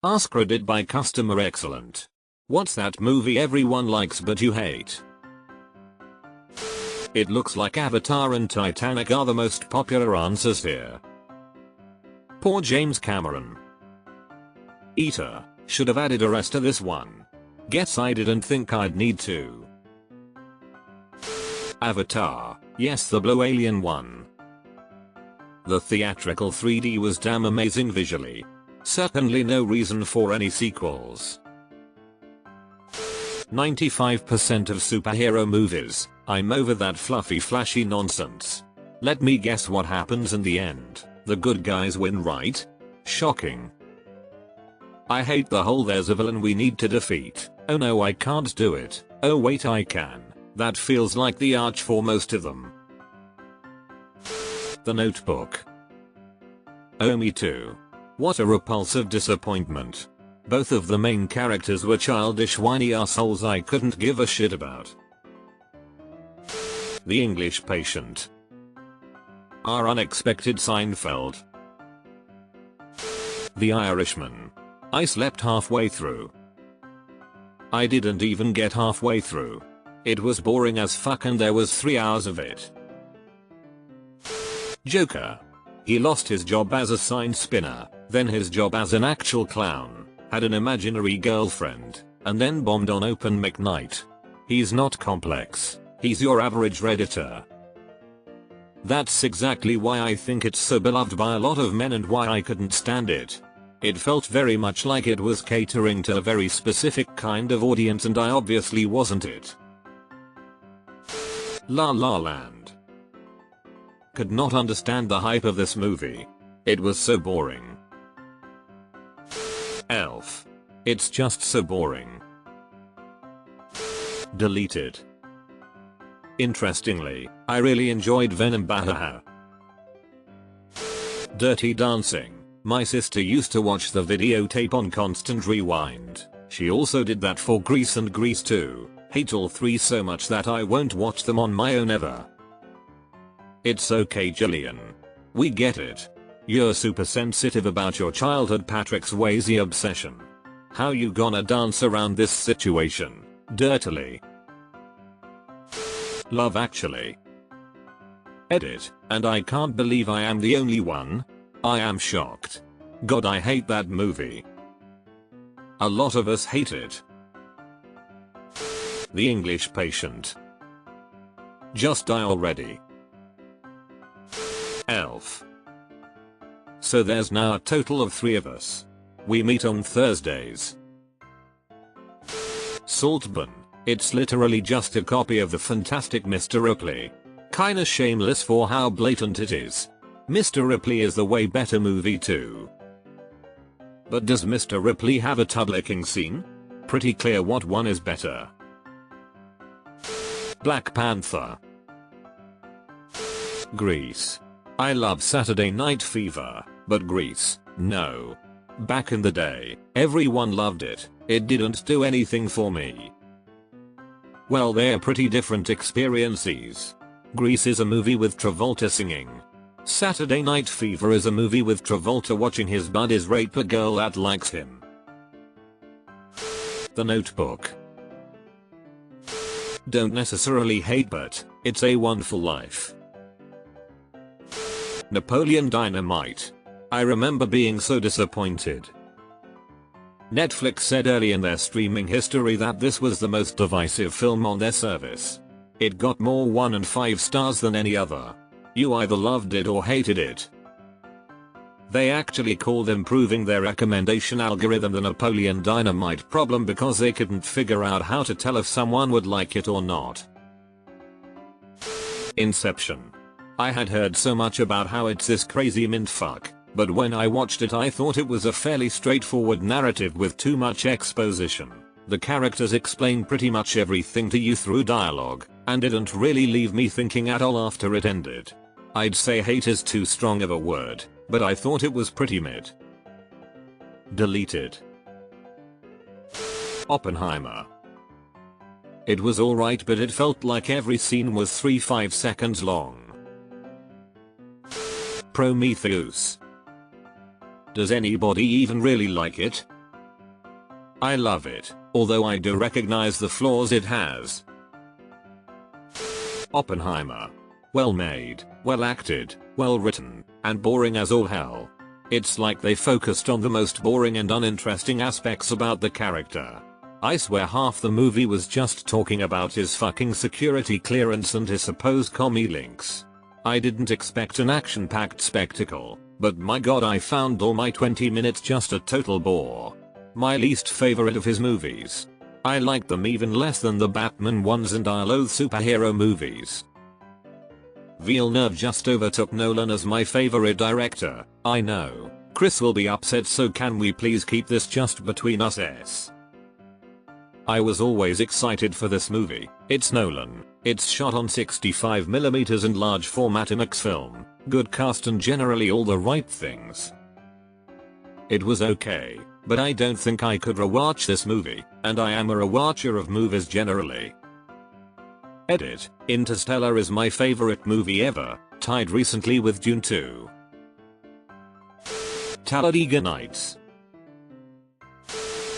AskReddit by customer excellent. What's that movie everyone likes but you hate? It looks like Avatar and Titanic are the most popular answers here. Poor James Cameron. Eater, should have added a rest to this one. Guess I didn't think I'd need to. Avatar, yes, the blue alien one. The theatrical 3D was damn amazing visually. Certainly no reason for any sequels. 95% of superhero movies, I'm over that fluffy flashy nonsense. Let me guess what happens in the end, the good guys win, right? Shocking. I hate the whole there's a villain we need to defeat, oh no I can't do it, oh wait I can, that feels like the arch for most of them. The Notebook. Oh me too. What a repulsive disappointment. Both of the main characters were childish whiny assholes I couldn't give a shit about. The English Patient. Our unexpected Seinfeld. The Irishman. I slept halfway through. I didn't even get halfway through. It was boring as fuck and there was 3 hours of it. Joker. He lost his job as a sign spinner, then his job as an actual clown, had an imaginary girlfriend, and then bombed on open mic night. He's not complex, he's your average redditor. That's exactly why I think it's so beloved by a lot of men and why I couldn't stand it. It felt very much like it was catering to a very specific kind of audience and I obviously wasn't it. La La Land. Could not understand the hype of this movie. It was so boring. Elf. It's just so boring. Deleted. Interestingly, I really enjoyed Venom Bahaha. Dirty Dancing. My sister used to watch the videotape on constant rewind. She also did that for Grease and Grease 2. Hate all three so much that I won't watch them on my own ever. It's okay Jillian. We get it. You're super sensitive about your childhood Patrick Swayze obsession. How you gonna dance around this situation, dirtily? Love Actually. Edit, and I can't believe I am the only one. I am shocked. God I hate that movie. A lot of us hate it. The English Patient. Just die already. Elf. So there's now a total of 3 of us. We meet on Thursdays. Saltburn. It's literally just a copy of the fantastic Mr. Ripley. Kinda shameless for how blatant it is. Mr. Ripley is the way better movie too. But does Mr. Ripley have a tub licking scene? Pretty clear what one is better. Black Panther. Grease. I love Saturday Night Fever, but Grease, no. Back in the day, everyone loved it, it didn't do anything for me. Well, they're pretty different experiences. Grease is a movie with Travolta singing. Saturday Night Fever is a movie with Travolta watching his buddies rape a girl that likes him. The Notebook. Don't necessarily hate but, it's a wonderful life. Napoleon Dynamite. I remember being so disappointed. Netflix said early in their streaming history that this was the most divisive film on their service. It got more 1 and 5 stars than any other. You either loved it or hated it. They actually called improving their recommendation algorithm the Napoleon Dynamite problem because they couldn't figure out how to tell if someone would like it or not. Inception. I had heard so much about how it's this crazy mindfuck, but when I watched it I thought it was a fairly straightforward narrative with too much exposition. The characters explain pretty much everything to you through dialogue, and didn't really leave me thinking at all after it ended. I'd say hate is too strong of a word, but I thought it was pretty mid. Deleted. Oppenheimer. It was alright but it felt like every scene was 3-5 seconds long. Prometheus. Does anybody even really like it? I love it, although I do recognize the flaws it has. Oppenheimer. Well made, well acted, well written, and boring as all hell. It's like they focused on the most boring and uninteresting aspects about the character. I swear half the movie was just talking about his fucking security clearance and his supposed commie links. I didn't expect an action-packed spectacle, but my god, I found all my 20 minutes just a total bore. My least favorite of his movies. I like them even less than the Batman ones, and I loathe superhero movies. Villeneuve just overtook Nolan as my favorite director. I know, Chris will be upset, so can we please keep this just between us? I was always excited for this movie. It's Nolan. It's shot on 65mm and large format IMAX film, good cast and generally all the right things. It was okay, but I don't think I could rewatch this movie, and I am a rewatcher of movies generally. Edit. Interstellar is my favorite movie ever, tied recently with Dune 2. Talladega Nights.